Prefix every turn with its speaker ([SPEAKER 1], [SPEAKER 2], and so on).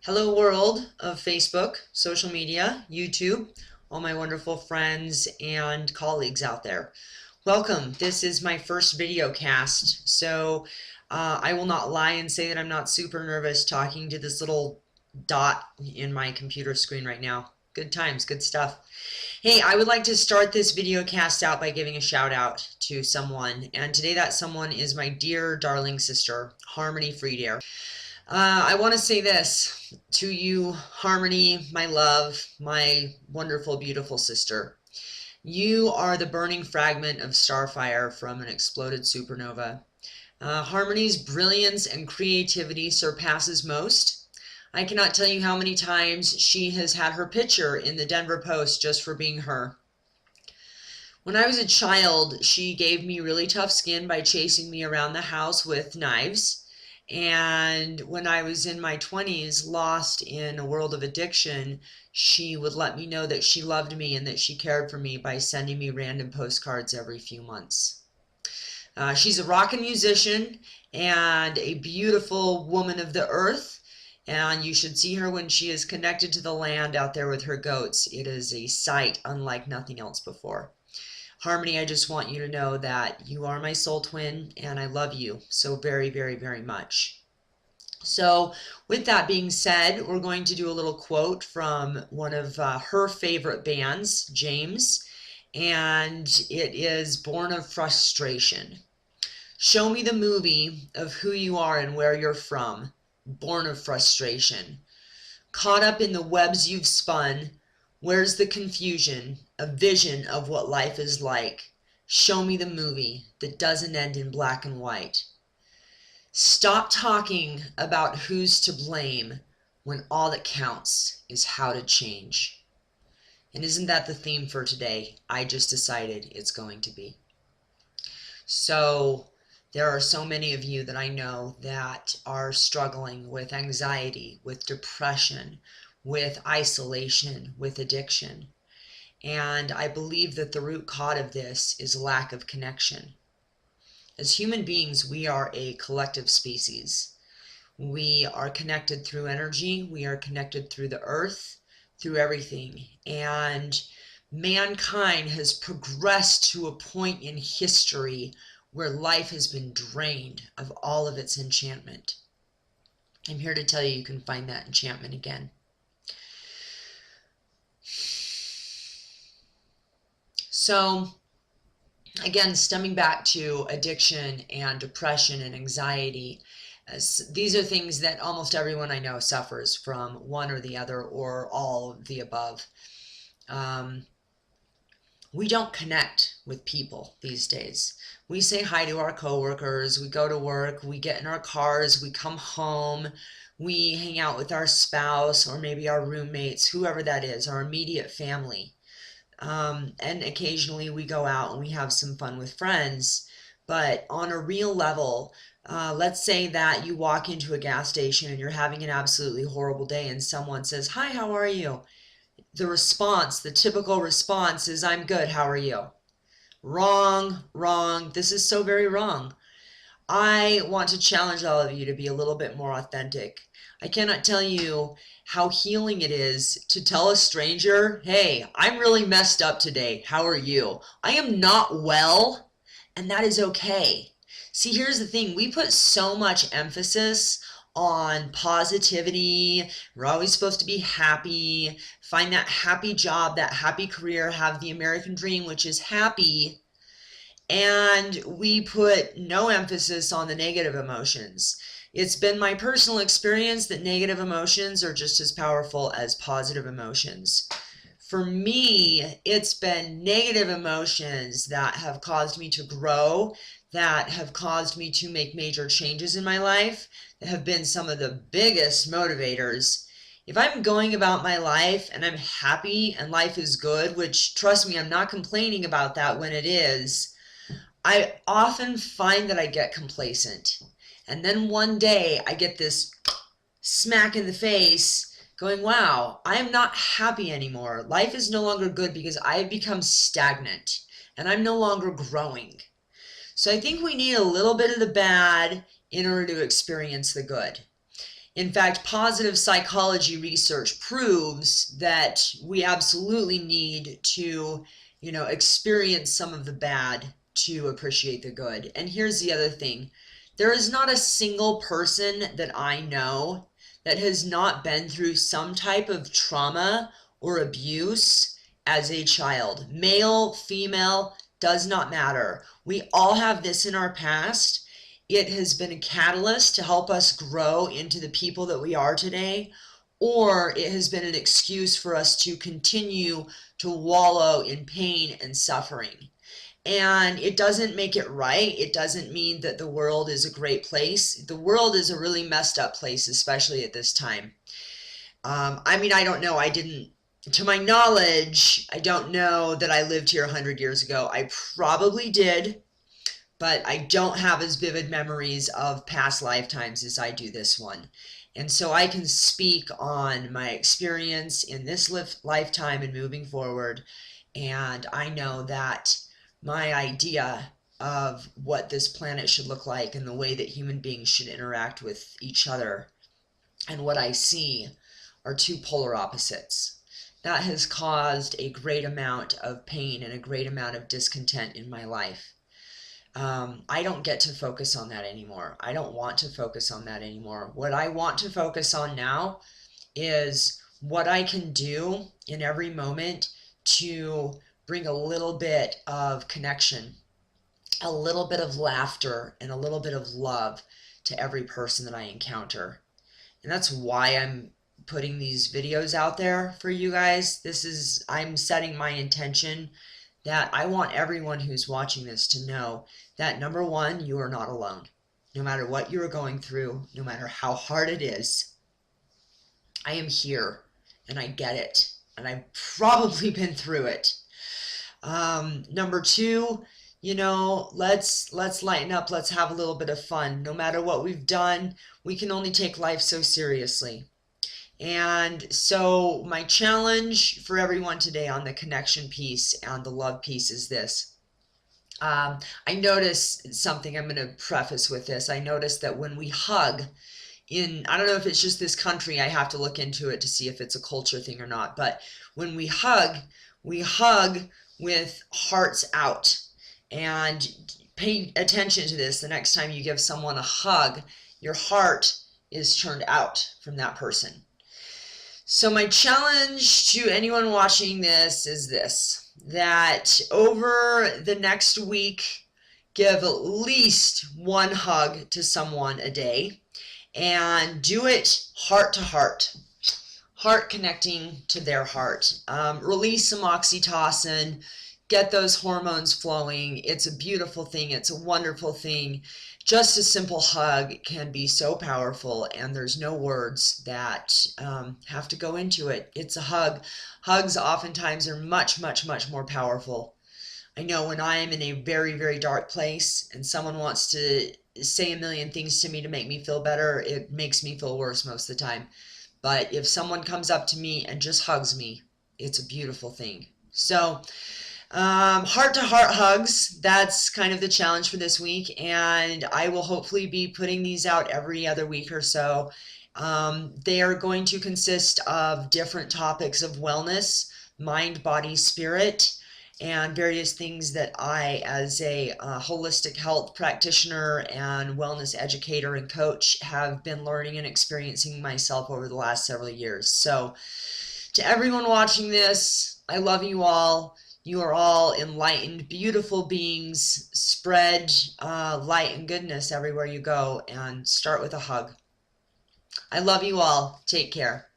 [SPEAKER 1] Hello world of Facebook, social media, YouTube, all my wonderful friends and colleagues out there. Welcome. This is my first video cast, so I will not lie and say that I'm not super nervous talking to this little dot in my computer screen right now. Good times, good stuff. Hey, I would like to start this video cast out by giving a shout out to someone, and today that someone is my dear darling sister, Harmony Freedair. I want to say this to you, Harmony, my love, my wonderful, beautiful sister. You are the burning fragment of starfire from an exploded supernova. Harmony's brilliance and creativity surpasses most. I cannot tell you how many times she has had her picture in the Denver Post just for being her. When I was a child, she gave me really tough skin by chasing me around the house with knives. And when I was in my 20s, lost in a world of addiction, she would let me know that she loved me and that she cared for me by sending me random postcards every few months. She's a rockin' musician and a beautiful woman of the earth, and you should see her when she is connected to the land out there with her goats. It is a sight unlike nothing else before. Harmony, I just want you to know that you are my soul twin and I love you so very, very, very much. So with that being said, we're going to do a little quote from one of her favorite bands, James, and it is Born of Frustration. Show me the movie of who you are and where you're from, born of frustration. Caught up in the webs you've spun, where's the confusion, a vision of what life is like? Show me the movie that doesn't end in black and white. Stop talking about who's to blame when all that counts is how to change. And isn't that the theme for today? I just decided it's going to be. So there are so many of you that I know that are struggling with anxiety, with depression, with isolation, with addiction. And I believe that the root cause of this is lack of connection. As human beings, we are a collective species. We are connected through energy. We are connected through the earth, through everything. And mankind has progressed to a point in history where life has been drained of all of its enchantment. I'm here to tell you you can find that enchantment again. So, again, stemming back to addiction and depression and anxiety, these are things that almost everyone I know suffers from, one or the other or all of the above. We don't connect with people these days. We say hi to our coworkers, we go to work, we get in our cars, we come home, we hang out with our spouse or maybe our roommates, whoever that is, our immediate family. And occasionally we go out and we have some fun with friends. But on a real level, let's say that you walk into a gas station and you're having an absolutely horrible day and someone says, "Hi, how are you?" The response, the typical response is, "I'm good, how are you?" Wrong, wrong. This is so very wrong. I want to challenge all of you to be a little bit more authentic. I cannot tell you how healing it is to tell a stranger, "Hey, I'm really messed up today. How are you?" I am not well, and that is okay. See, here's the thing. We put so much emphasis on positivity. We're always supposed to be happy, find that happy job, that happy career, have the American dream, which is happy. And we put no emphasis on the negative emotions. It's been my personal experience that negative emotions are just as powerful as positive emotions. For me, it's been negative emotions that have caused me to grow, that have caused me to make major changes in my life, that have been some of the biggest motivators. If I'm going about my life and I'm happy and life is good, which trust me, I'm not complaining about that when it is, I often find that I get complacent. And then one day I get this smack in the face going, wow, I am not happy anymore. Life is no longer good because I have become stagnant and I'm no longer growing. So I think we need a little bit of the bad in order to experience the good. In fact, positive psychology research proves that we absolutely need to, experience some of the bad to appreciate the good. And here's the other thing. There is not a single person that I know that has not been through some type of trauma or abuse as a child. Male, female, does not matter. We all have this in our past. It has been a catalyst to help us grow into the people that we are today, or it has been an excuse for us to continue to wallow in pain and suffering. And it doesn't make it right. It doesn't mean that the world is a great place. The world is a really messed up place, especially at this time. I don't know. To my knowledge, I don't know that I lived here 100 years ago. I probably did, but I don't have as vivid memories of past lifetimes as I do this one. And so I can speak on my experience in this lifetime and moving forward. And I know that my idea of what this planet should look like and the way that human beings should interact with each other and what I see are two polar opposites. That has caused a great amount of pain and a great amount of discontent in my life. I don't get to focus on that anymore. I don't want to focus on that anymore. What I want to focus on now is what I can do in every moment to bring a little bit of connection, a little bit of laughter, and a little bit of love to every person that I encounter. And that's why I'm putting these videos out there for you guys. I'm setting my intention that I want everyone who's watching this to know that, number one, you are not alone. No matter what you're going through, no matter how hard it is, I am here and I get it. And I've probably been through it. Number two, let's lighten up. Let's have a little bit of fun. No matter what we've done, we can only take life so seriously. And so my challenge for everyone today on the connection piece and the love piece is this. I noticed something. I'm going to preface with this. I noticed that when we hug, I don't know if it's just this country, I have to look into it to see if it's a culture thing or not, but when we hug with hearts out. And pay attention to this. The next time you give someone a hug, your heart is turned out from that person. So my challenge to anyone watching this is this, that over the next week, give at least one hug to someone a day, and do it heart to heart connecting to their heart. Release some oxytocin, get those hormones flowing. It's a beautiful thing. It's a wonderful thing. Just a simple hug can be so powerful, and there's no words that have to go into it. It's a hug. Hugs oftentimes are much, much, much more powerful. I know when I am in a very, very dark place and someone wants to say a million things to me to make me feel better, it makes me feel worse most of the time. But if someone comes up to me and just hugs me, it's a beautiful thing. So heart-to-heart hugs, that's kind of the challenge for this week, and I will hopefully be putting these out every other week or so. They are going to consist of different topics of wellness, mind, body, spirit, and various things that I, as a holistic health practitioner and wellness educator and coach, have been learning and experiencing myself over the last several years. So to everyone watching this, I love you all. You are all enlightened, beautiful beings. Spread light and goodness everywhere you go, and start with a hug. I love you all. Take care.